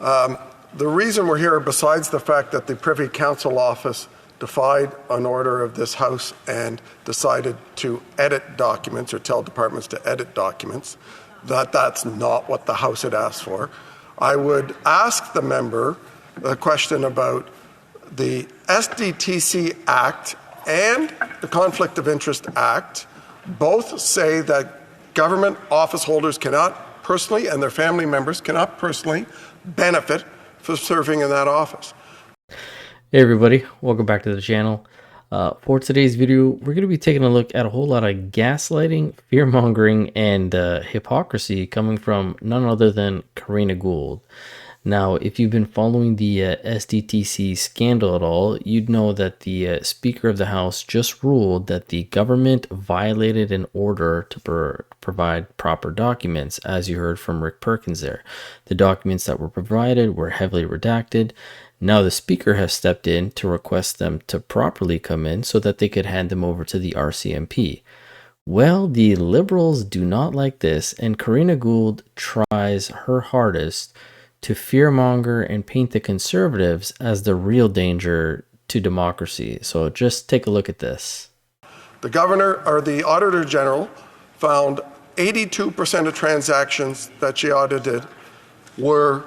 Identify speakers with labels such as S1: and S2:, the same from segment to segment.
S1: The reason we're here, besides the fact that the Privy Council office defied an order of this House and decided to edit documents or tell departments to edit documents, that's not what the House had asked for. I would ask the member a question about the SDTC Act and the Conflict of Interest Act. Both say that government office holders cannot personally, and their family members cannot personally benefit for serving in that office.
S2: Hey everybody, welcome back to the channel. For today's video, we're going to be taking a look at a whole lot of gaslighting, fear-mongering, and hypocrisy coming from none other than Karina Gould. Now, if you've been following the SDTC scandal at all, you'd know that the Speaker of the House just ruled that the government violated an order to provide proper documents, as you heard from Rick Perkins there. The documents that were provided were heavily redacted. Now the Speaker has stepped in to request them to properly come in so that they could hand them over to the RCMP. Well, the Liberals do not like this, and Karina Gould tries her hardest to fearmonger and paint the Conservatives as the real danger to democracy. So just take a look at this.
S1: The Governor, or the Auditor General, found 82% of transactions that she audited were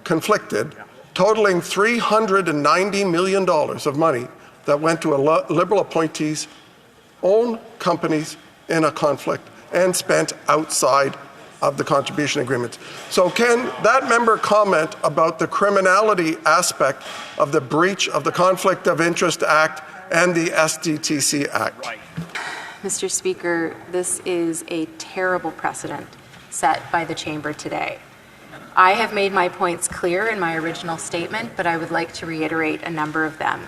S1: conflicted, totaling $390 million of money that went to a Liberal appointee's own companies in a conflict and spent outside of the contribution agreement. So can that member comment about the criminality aspect of the breach of the Conflict of Interest Act and the SDTC Act?
S3: Mr. Speaker, this is a terrible precedent set by the Chamber today. I have made my points clear in my original statement, but I would like to reiterate a number of them.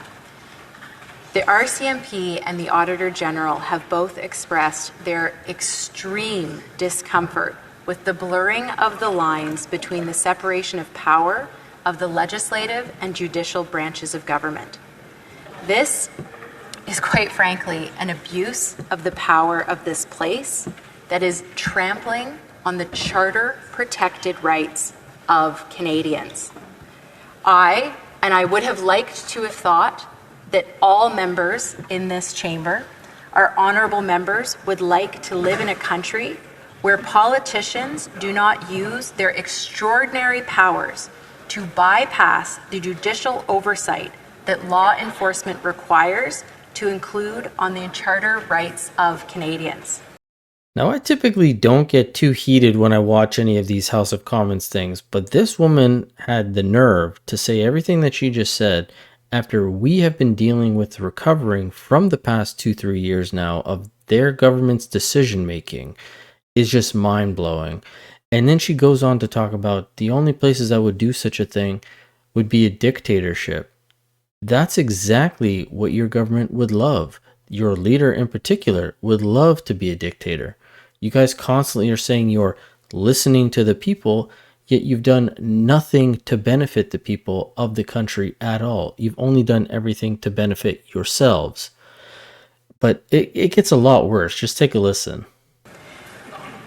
S3: The RCMP and the Auditor General have both expressed their extreme discomfort with the blurring of the lines between the separation of power of the legislative and judicial branches of government. This is, quite frankly, an abuse of the power of this place that is trampling on the charter-protected rights of Canadians. I would have liked to have thought that all members in this chamber, our honourable members, would like to live in a country where politicians do not use their extraordinary powers to bypass the judicial oversight that law enforcement requires to include on the charter rights of Canadians.
S2: Now, I typically don't get too heated when I watch any of these House of Commons things, but this woman had the nerve to say everything that she just said after we have been dealing with recovering from the past 2-3 years now of their government's decision making. Is just mind-blowing. And then she goes on to talk about the only places that would do such a thing would be a dictatorship. That's exactly what your government would love. Your leader in particular would love to be a dictator. You guys constantly are saying you're listening to the people, yet you've done nothing to benefit the people of the country at all. You've only done everything to benefit yourselves. But it gets a lot worse. Just take a listen.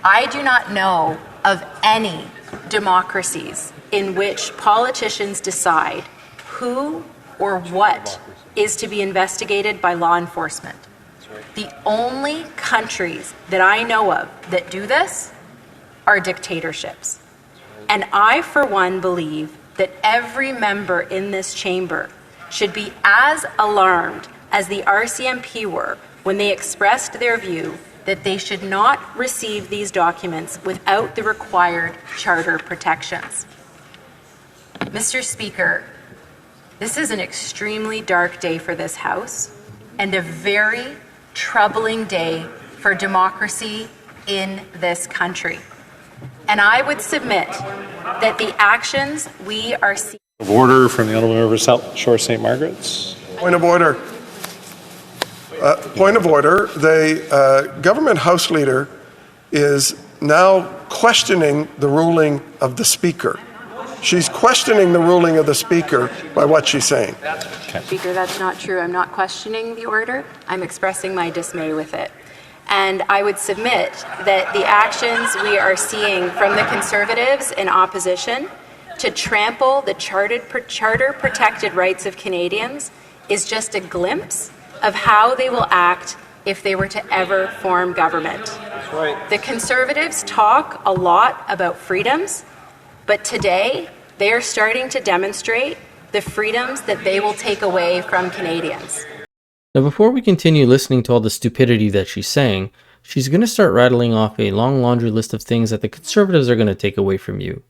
S3: I do not know of any democracies in which politicians decide who or what is to be investigated by law enforcement. The only countries that I know of that do this are dictatorships. And I, for one, believe that every member in this chamber should be as alarmed as the RCMP were when they expressed their view that they should not receive these documents without the required charter protections. Mr. Speaker, this is an extremely dark day for this House and a very troubling day for democracy in this country. And I would submit that the actions we are seeing...
S4: Order from the Honourable Member South Shore St. Margaret's.
S1: Point of order. Point of order. The government House Leader is now questioning the ruling of the Speaker. She's questioning the ruling of the Speaker by what she's saying.
S3: Okay. Speaker, that's not true. I'm not questioning the order. I'm expressing my dismay with it. And I would submit that the actions we are seeing from the Conservatives in opposition to to trample the charter-protected rights of Canadians is just a glimpse of how they will act if they were to ever form government.
S4: That's right.
S3: The Conservatives talk a lot about freedoms, but today they are starting to demonstrate the freedoms that they will take away from Canadians.
S2: Now, before we continue listening to all the stupidity that she's saying, she's going to start rattling off a long laundry list of things that the Conservatives are going to take away from you.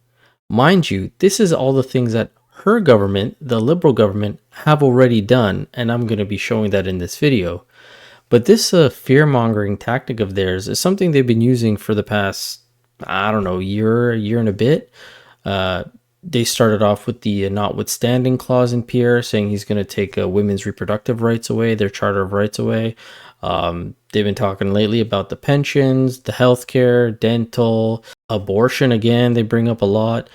S2: Mind you, this is all the things that her government, the Liberal government, have already done, and I'm going to be showing that in this video. But this fear-mongering tactic of theirs is something they've been using for the past, I don't know, year and a bit. They started off with the notwithstanding clause in Pierre, saying he's going to take women's reproductive rights away, their Charter of Rights away. They've been talking lately about the pensions, the healthcare, dental, abortion again, they bring up a lot.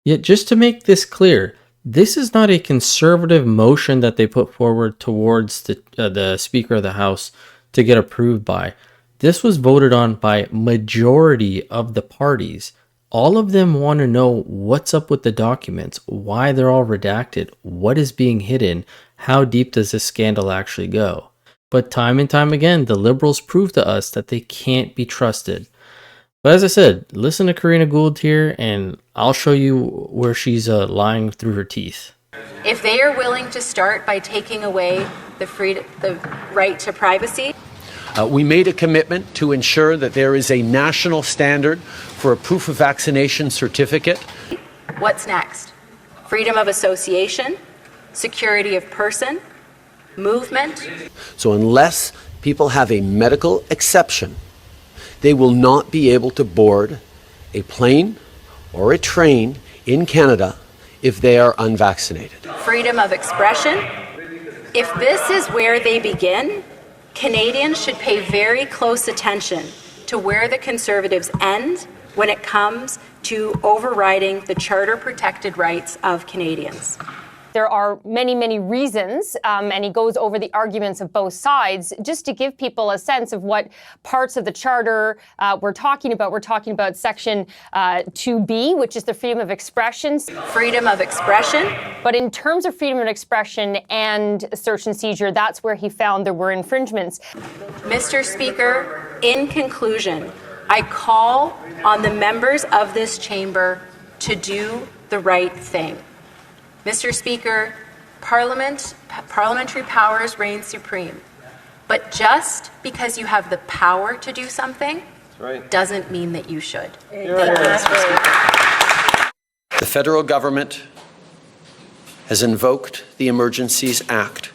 S2: Yet just to make this clear, this is not a conservative motion that they put forward towards the Speaker of the House to get approved by. This was voted on by majority of the parties. All of them want to know what's up with the documents, why they're all redacted, what is being hidden, how deep does this scandal actually go. But time and time again, the Liberals prove to us that they can't be trusted. But as I said, listen to Karina Gould here, and I'll show you where she's lying through her teeth.
S3: If they are willing to start by taking away the right to privacy,
S5: we made a commitment to ensure that there is a national standard for a proof of vaccination certificate.
S3: what's next? Freedom of association, security of person, movement.
S5: So unless people have a medical exception, they will not be able to board a plane or a train in Canada if they are unvaccinated.
S3: Freedom of expression. If this is where they begin, Canadians should pay very close attention to where the Conservatives end when it comes to overriding the charter-protected rights of Canadians.
S6: There are many, many reasons, and he goes over the arguments of both sides just to give people a sense of what parts of the Charter we're talking about. We're talking about Section 2B, which is the freedom of expression.
S3: Freedom of expression.
S6: But in terms of freedom of expression and search and seizure, that's where he found there were infringements.
S3: Mr. Speaker, in conclusion, I call on the members of this chamber to do the right thing. Mr. Speaker, parliamentary powers reign supreme. But just because you have the power to do something doesn't mean that you should. Thank you, Mr. Speaker.
S5: The federal government has invoked the Emergencies Act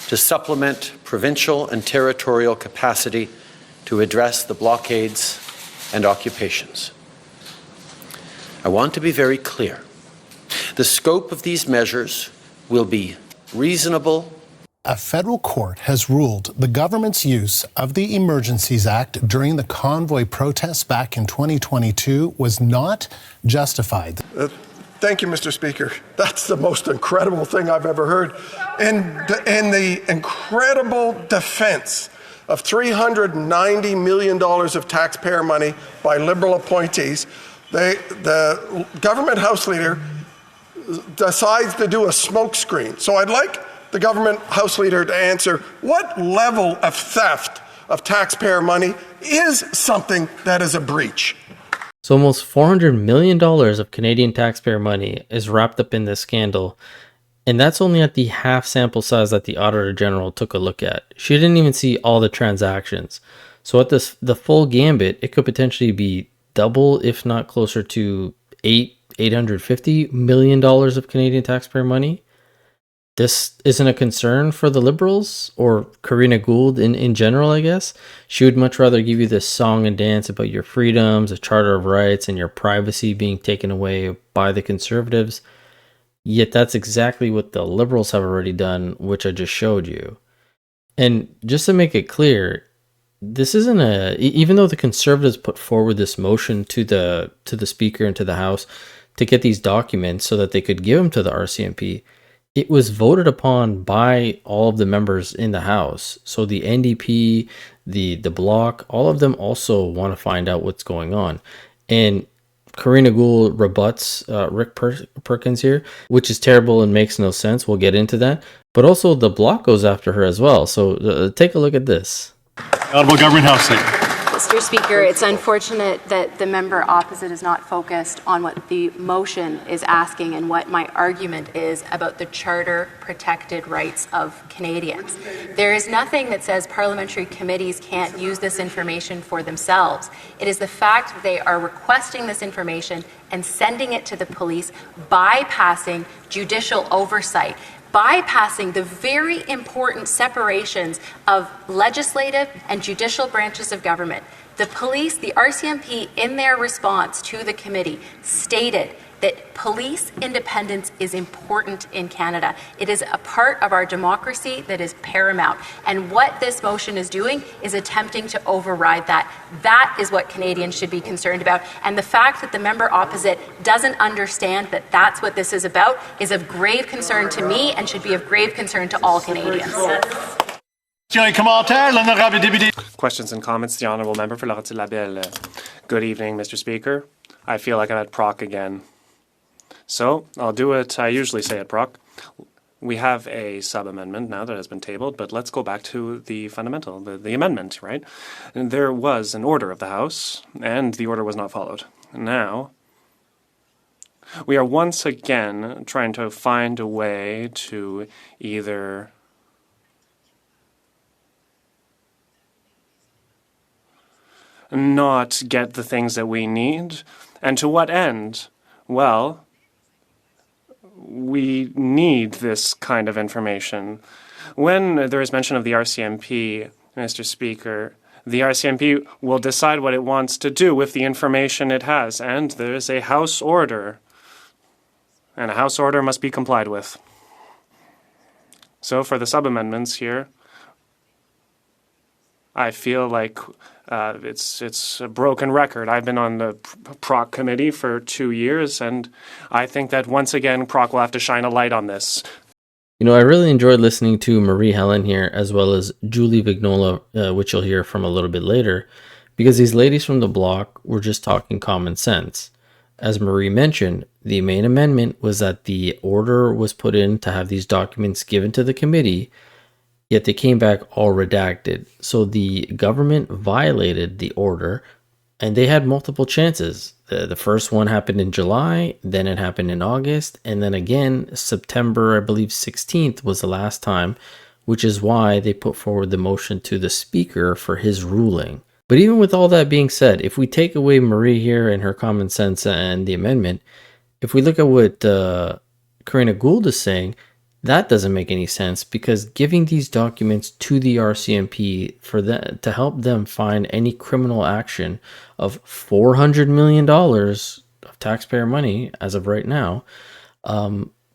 S5: to supplement provincial and territorial capacity to address the blockades and occupations. I want to be very clear. The scope of these measures will be reasonable.
S7: A federal court has ruled the government's use of the Emergencies Act during the convoy protests back in 2022 was not justified.
S1: Thank you, Mr. Speaker. That's the most incredible thing I've ever heard. And the incredible defense of $390 million of taxpayer money by Liberal appointees, the government House Leader decides to do a smokescreen. So I'd like the government House Leader to answer what level of theft of taxpayer money is something that is a breach.
S2: So almost $400 million of Canadian taxpayer money is wrapped up in this scandal. And that's only at the half sample size that the Auditor General took a look at. She didn't even see all the transactions. So at the full gambit, it could potentially be double, if not closer to $850 million of Canadian taxpayer money. This isn't a concern for the Liberals or Karina Gould in general, I guess. She would much rather give you this song and dance about your freedoms, a Charter of Rights, and your privacy being taken away by the Conservatives. Yet that's exactly what the Liberals have already done, which I just showed you. And just to make it clear, this isn't even though the Conservatives put forward this motion to the Speaker and to the House to get these documents so that they could give them to the RCMP, it was voted upon by all of the members in the House. So the NDP, the Bloc, all of them also want to find out what's going on. And Karina Gould rebuts Rick Perkins here, which is terrible and makes no sense. We'll get into that. But also the Bloc goes after her as well. So take a look at this.
S4: Honourable Government House Leader.
S3: Mr. Speaker, it's unfortunate that the member opposite is not focused on what the motion is asking and what my argument is about the charter-protected rights of Canadians. There is nothing that says parliamentary committees can't use this information for themselves. It is the fact that they are requesting this information and sending it to the police, bypassing judicial oversight, bypassing the very important separations of legislative and judicial branches of government. The police, the RCMP, in their response to the committee, stated that police independence is important in Canada. It is a part of our democracy that is paramount. And what this motion is doing is attempting to override that. That is what Canadians should be concerned about. And the fact that the member opposite doesn't understand that that's what this is about is of grave concern to me and should be of grave concern to all Canadians.
S4: Questions and comments. The Honourable Member for Laurentides-Labelle. Good evening, Mr. Speaker. I feel like I'm at Proc again. So I'll do what I usually say at Proc. We have a sub-amendment now that has been tabled, but let's go back to the fundamental, the amendment, right? And there was an order of the House, and the order was not followed. Now, we are once again trying to find a way to either not get the things that we need. And to what end? Well, we need this kind of information. When there is mention of the RCMP, Mr. Speaker, the RCMP will decide what it wants to do with the information it has, and there is a House order, and a House order must be complied with. So for the sub-amendments here, I feel like it's a broken record. I've been on the Proc committee for 2 years, and I think that once again Proc will have to shine a light on this.
S2: You know, I really enjoyed listening to Marie Helen here, as well as Julie Vignola, which you'll hear from a little bit later, because these ladies from the Bloc were just talking common sense. As Marie mentioned, the main amendment was that the order was put in to have these documents given to the committee, yet they came back all redacted. So the government violated the order, and they had multiple chances. The first one happened in July, then it happened in August, and then again, September, I believe 16th was the last time, which is why they put forward the motion to the Speaker for his ruling. But even with all that being said, if we take away Marie here and her common sense and the amendment, if we look at what Karina Gould is saying, that doesn't make any sense, because giving these documents to the RCMP for them to help them find any criminal action of $400 million of taxpayer money as of right now,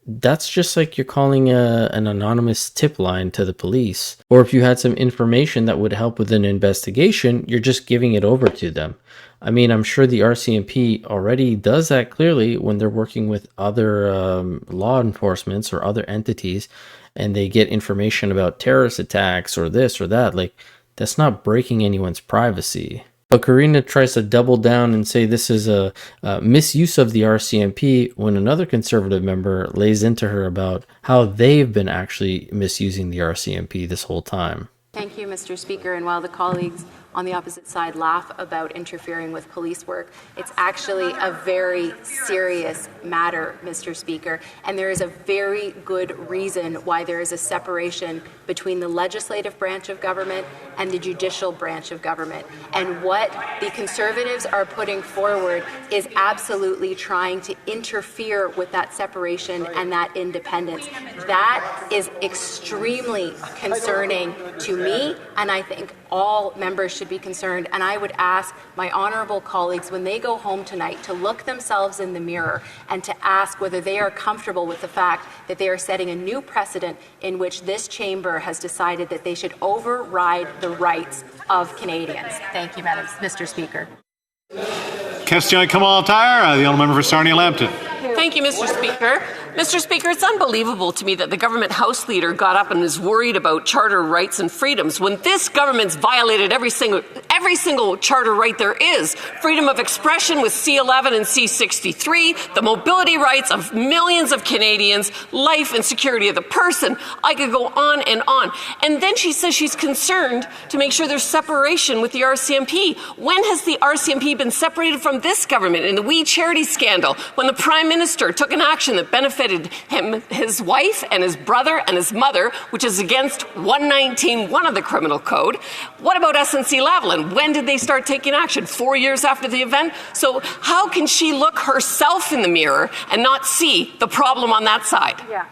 S2: that's just like you're calling an anonymous tip line to the police. Or if you had some information that would help with an investigation, you're just giving it over to them. I mean, I'm sure the RCMP already does that clearly when they're working with other law enforcements or other entities, and they get information about terrorist attacks or this or that. Like, that's not breaking anyone's privacy. But Karina tries to double down and say this is a misuse of the RCMP when another Conservative member lays into her about how they've been actually misusing the RCMP this whole time.
S3: Thank you, Mr. Speaker. And while the colleagues on the opposite side laugh about interfering with police work, it's actually a very serious matter, Mr. Speaker. And there is a very good reason why there is a separation between the legislative branch of government and the judicial branch of government. And what the Conservatives are putting forward is absolutely trying to interfere with that separation and that independence. That is extremely concerning to me, and I think all members should be concerned. And I would ask my honourable colleagues, when they go home tonight, to look themselves in the mirror and to ask whether they are comfortable with the fact that they are setting a new precedent in which this chamber has decided that they should override the rights of Canadians. Thank you, Mr. Speaker.
S8: Question commentaire, the honourable member for Sarnia-Lambton.
S9: Thank you, Mr. Speaker. Mr. Speaker, it's unbelievable to me that the government House Leader got up and is worried about charter rights and freedoms when this government's violated every every single charter right there is. Freedom of expression with C11 and C63, the mobility rights of millions of Canadians, life and security of the person. I could go on and on. And then she says she's concerned to make sure there's separation with the RCMP. When has the RCMP been separated from this government? In the We Charity scandal, when the Prime Minister took an action that benefited him, his wife and his brother and his mother, which is against 119(1) of the Criminal Code. What about SNC-Lavalin? When did they start taking action? 4 years after the event? So how can she look herself in the mirror and not see the problem on that side?
S3: Yeah.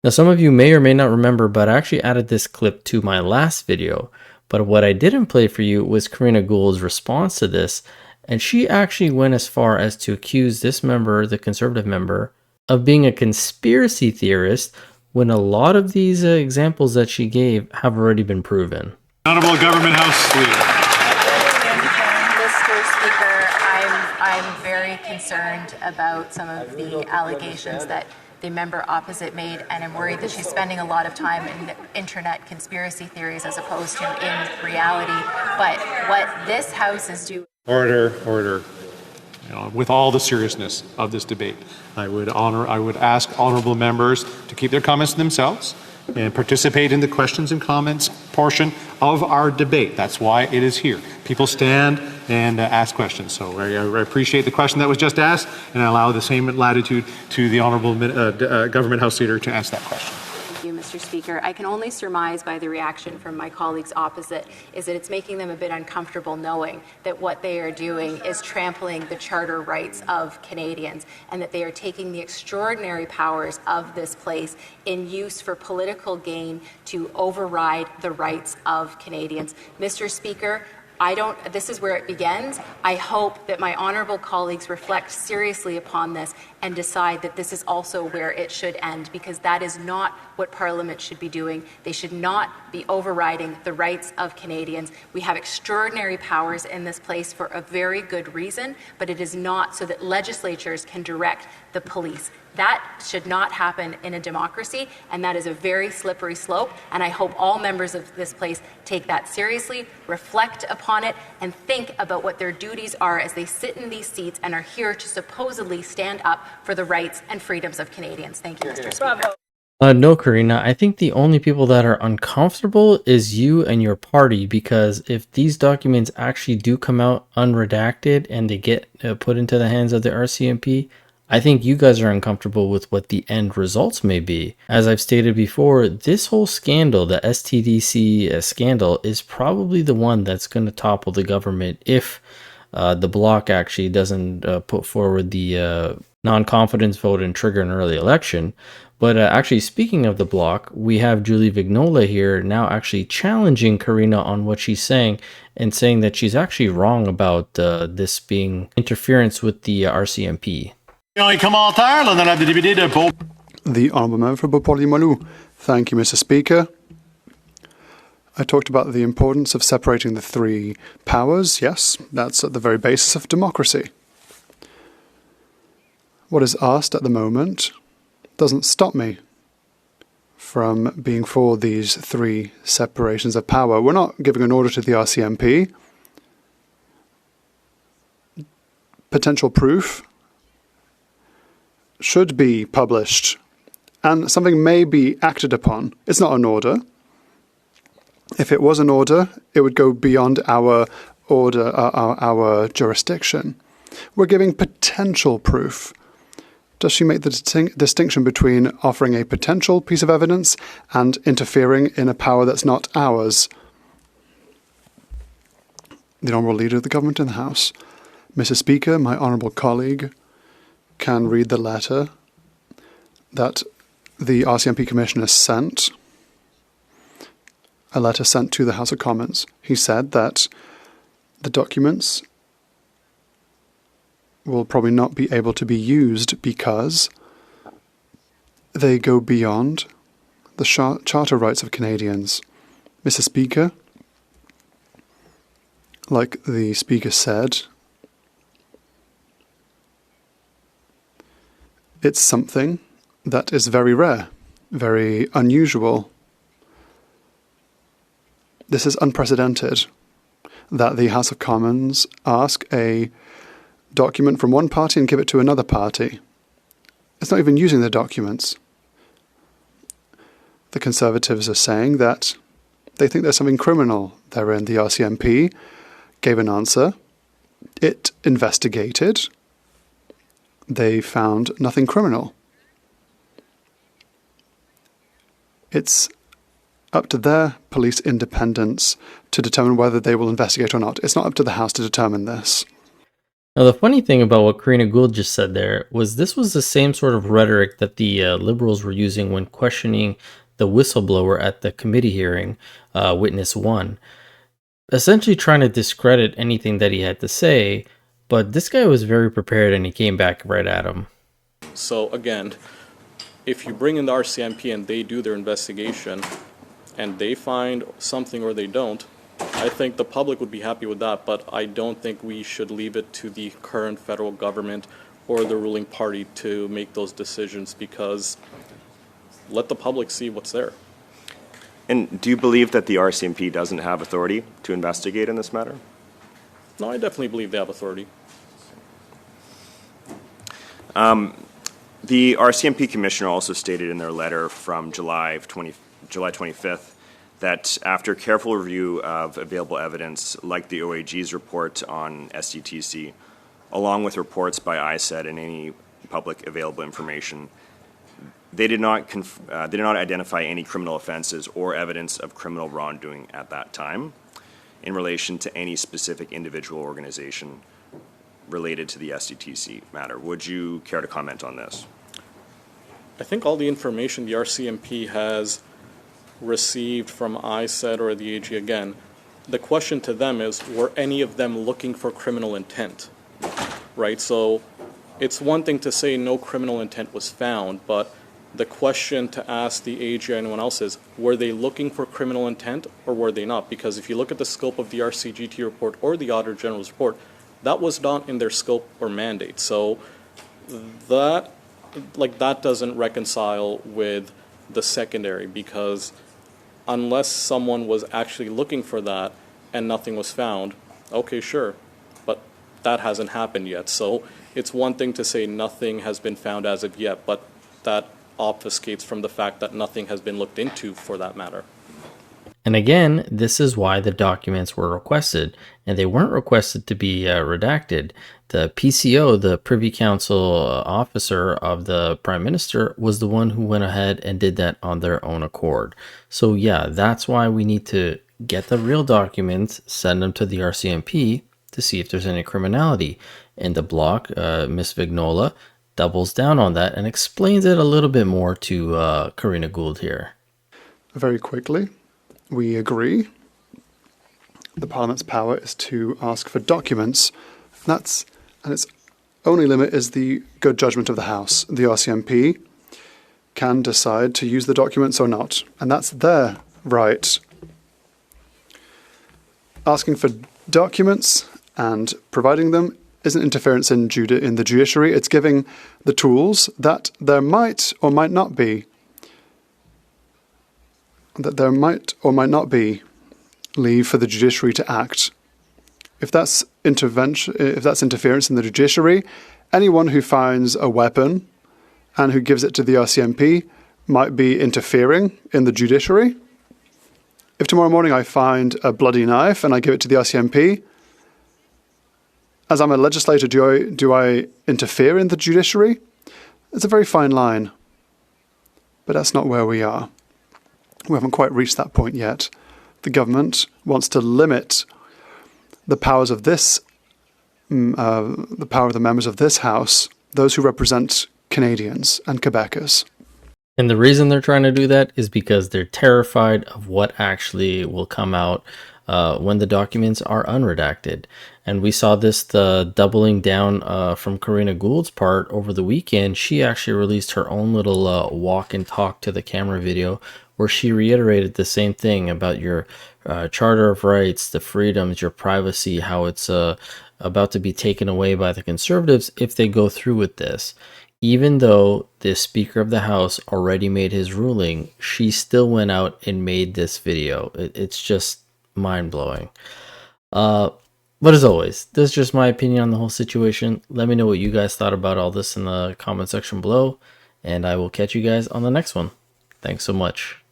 S2: Now, some of you may or may not remember, but I actually added this clip to my last video. But what I didn't play for you was Karina Gould's response to this. And she actually went as far as to accuse this member, the Conservative member, of being a conspiracy theorist when a lot of these examples that she gave have already been proven.
S8: Honorable Government House Leader.
S3: Mr. Speaker, I'm very concerned about some of the allegations that the member opposite made, and I'm worried that she's spending a lot of time in internet conspiracy theories as opposed to in reality. But what this House is doing...
S8: Order, order. With all the seriousness of this debate, I would ask honourable members to keep their comments to themselves and participate in the questions and comments portion of our debate. That's why it is here. People stand and ask questions. So I appreciate the question that was just asked, and I allow the same latitude to the honourable Government House Leader to ask that question.
S3: Thank you, Mr. Speaker. I can only surmise by the reaction from my colleagues opposite is that it's making them a bit uncomfortable knowing that what they are doing is trampling the charter rights of Canadians, and that they are taking the extraordinary powers of this place in use for political gain to override the rights of Canadians. Mr. Speaker, this is where it begins. I hope that my honourable colleagues reflect seriously upon this and decide that this is also where it should end, because that is not what Parliament should be doing. They should not be overriding the rights of Canadians. We have extraordinary powers in this place for a very good reason, but it is not so that legislatures can direct the police. That should not happen in a democracy, and that is a very slippery slope, and I hope all members of this place take that seriously, reflect upon it, and think about what their duties are as they sit in these seats and are here to supposedly stand up for the rights and freedoms of Canadians. Thank you, Mr. Speaker.
S2: No, Karina, I think the only people that are uncomfortable is you and your party, because if these documents actually do come out unredacted and they get put into the hands of the RCMP, I think you guys are uncomfortable with what the end results may be. As I've stated before, this whole scandal, the STDC scandal, is probably the one that's going to topple the government if the bloc actually doesn't put forward the non-confidence vote and trigger an early election. But actually, speaking of the bloc, we have Julie Vignola here now actually challenging Karina on what she's saying and saying that she's actually wrong about this being interference with the RCMP.
S8: The
S10: Honourable Member for Beauport-Limoilou. Thank you, Mr. Speaker. I talked about the importance of separating the three powers. Yes, that's at the very basis of democracy. What is asked at the moment doesn't stop me from being for these three separations of power. We're not giving an order to the RCMP. Potential proof should be published, and something may be acted upon. It's not an order. If it was an order, it would go beyond our order, our jurisdiction. We're giving potential proof. Does she make the distinction between offering a potential piece of evidence and interfering in a power that's not ours? The Honourable Leader of the Government in the House. Mr. Speaker, my honourable colleague can read the letter that the RCMP Commissioner sent, a letter sent to the House of Commons. He said that the documents will probably not be able to be used because they go beyond the charter rights of Canadians. Mr. Speaker, like the Speaker said, it's something that is very rare, very unusual. This is unprecedented. that the House of Commons ask a document from one party and give it to another party. It's not even using the documents. The Conservatives are saying that they think there's something criminal therein. The RCMP gave an answer. It investigated. They found nothing criminal. It's up to their police independence to determine whether they will investigate or not. It's not up to the House to determine this.
S2: Now, the funny thing about what Karina Gould just said there was this was the same sort of rhetoric that the Liberals were using when questioning the whistleblower at the committee hearing, Witness 1, essentially trying to discredit anything that he had to say, but this guy was very prepared and he came back right at him.
S11: So again, if you bring in the RCMP and they do their investigation and they find something or they don't, I think the public would be happy with that, but I don't think we should leave it to the current federal government or the ruling party to make those decisions, because let the public see what's there.
S12: And do you believe that the RCMP doesn't have authority to investigate in this matter?
S11: No, I definitely believe they have authority.
S12: The RCMP commissioner also stated in their letter from July 25th that after careful review of available evidence, like the OAG's report on SDTC, along with reports by ISED and any public available information, they did not identify any criminal offenses or evidence of criminal wrongdoing at that time in relation to any specific individual organization related to the SDTC matter. Would you care to comment on this?
S11: I think all the information the RCMP has received from ISED or the AG, again, the question to them is, were any of them looking for criminal intent? Right? So it's one thing to say no criminal intent was found, but the question to ask the AG or anyone else is, were they looking for criminal intent or were they not? Because if you look at the scope of the RCGT report or the Auditor General's report, that was not in their scope or mandate. So that doesn't reconcile with the secondary, because unless someone was actually looking for that and nothing was found, okay, sure, but that hasn't happened yet. So it's one thing to say nothing has been found as of yet, but that obfuscates from the fact that nothing has been looked into for that matter.
S2: And again, this is why the documents were requested, and they weren't requested to be redacted. The PCO, the Privy Council officer of the Prime Minister, was the one who went ahead and did that on their own accord. So yeah, that's why we need to get the real documents, send them to the RCMP to see if there's any criminality. And the block, Ms. Vignola, doubles down on that and explains it a little bit more to Karina Gould here.
S10: Very quickly, we agree. The Parliament's power is to ask for documents. And its only limit is the good judgment of the House. The RCMP can decide to use the documents or not, and that's their right. Asking for documents and providing them isn't interference in the judiciary. It's giving the tools that there might or might not be leave for the judiciary to act. If that's interference in the judiciary, anyone who finds a weapon and who gives it to the RCMP might be interfering in the judiciary. If tomorrow morning I find a bloody knife and I give it to the RCMP, as I'm a legislator, do I interfere in the judiciary? It's a very fine line. But that's not where we are. We haven't quite reached that point yet. The government wants to limit the powers of the power of the members of this House, those who represent Canadians and Quebecers.
S2: And the reason they're trying to do that is because they're terrified of what actually will come out when the documents are unredacted. And we saw this doubling down from Karina Gould's part over the weekend. She actually released her own little walk and talk to the camera video where she reiterated the same thing about your Charter of Rights, the freedoms, your privacy, how it's about to be taken away by the Conservatives if they go through with this. Even though the Speaker of the House already made his ruling, she still went out and made this video. It's just mind-blowing. But as always, this is just my opinion on the whole situation. Let me know what you guys thought about all this in the comment section below, and I will catch you guys on the next one. Thanks so much.